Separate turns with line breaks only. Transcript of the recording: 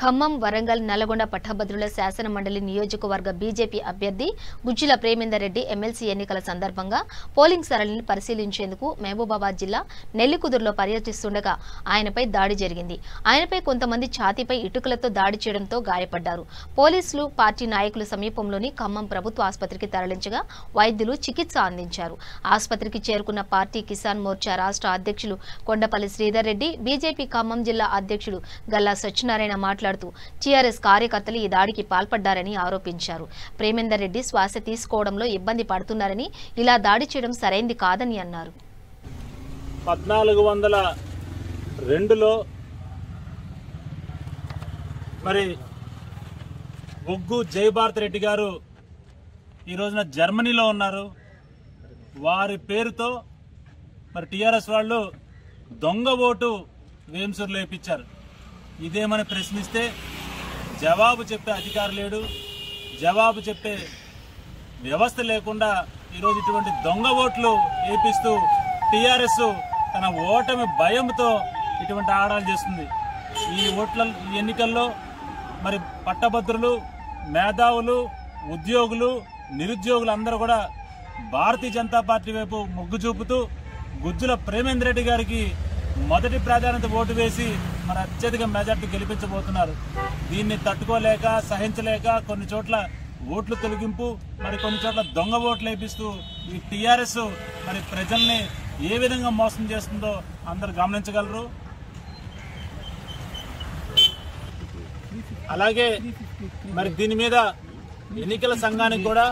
ఖమ్మం, వరంగల్, నల్గొండ పట్టభద్రుల శాసన మండలి నియోజకవర్గ బీజేపీ అభ్యర్థి గుజ్జిల ప్రేమేందర్ రెడ్డి ఎమ్మెల్సీ ఎన్నికల సందర్భంగా పోలింగ్ సరళిని పరిశీలించేందుకు మహబూబాబాద్ జిల్లా నెల్లికుదురులో పర్యటిస్తుండగా ఆయనపై దాడి జరిగింది. ఆయనపై కొంతమంది ఛాతీపై ఇటుకలతో దాడి చేయడంతో గాయపడ్డారు. పోలీసులు, పార్టీ నాయకులు సమీపంలోని ఖమ్మం ప్రభుత్వ ఆసుపత్రికి తరలించగా వైద్యులు చికిత్స అందించారు. ఆసుపత్రికి చేరుకున్న పార్టీ కిసాన్ మోర్చా రాష్ట్ర అధ్యక్షులు కొండపల్లి శ్రీధర్ రెడ్డి, బీజేపీ ఖమ్మం జిల్లా అధ్యక్షుడు గల్లా సత్యనారాయణ మాట్లాడుతూ టీఆర్ఎస్ కార్యకర్తలు ఈ దాడికి పాల్పడ్డారని ఆరోపించారు. ప్రేమేందర్ రెడ్డి శ్వాస తీసుకోవడంలో ఇబ్బంది పడుతున్నారని, ఇలా దాడి చేయడం సరైంది కాదని అన్నారు.
1402లో మరి ఒగ్గు జయభారత్ రెడ్డి గారు ఈ రోజున జర్మనీలో ఉన్నారు. వారి పేరుతో మరి టీఆర్ఎస్ వాళ్ళు దొంగ ఓటు వేంసూరులో వేయించారు. ఇదేమని ప్రశ్నిస్తే జవాబు చెప్పే అధికారం లేడు, జవాబు చెప్పే వ్యవస్థ లేకుండా ఈరోజు ఇటువంటి దొంగ ఓట్లు వేపిస్తూ టీఆర్ఎస్ తన ఓటమి భయంతో ఇటువంటి ఆడాలు చేస్తుంది. ఈ ఎన్నికల్లో మరి పట్టభద్రులు, మేధావులు, ఉద్యోగులు, నిరుద్యోగులు అందరూ కూడా భారతీయ జనతా పార్టీ వైపు మొగ్గు చూపుతూ గుజ్జుల ప్రేమేందర్ రెడ్డి గారికి మొదటి ప్రాధాన్యత ఓటు వేసి మరి అత్యధిక మెజార్టీ గెలిపించబోతున్నారు. దీన్ని తట్టుకోలేక, సహించలేక కొన్ని చోట్ల ఓట్లు తొలగింపు, మరి కొన్ని చోట్ల దొంగ ఓట్లు వేపిస్తూ ఈ టీఆర్ఎస్ మరి ప్రజల్ని ఏ విధంగా మోసం చేస్తుందో అందరూ గమనించగలరు. అలాగే మరి దీని మీద ఎన్నికల సంఘానికి కూడా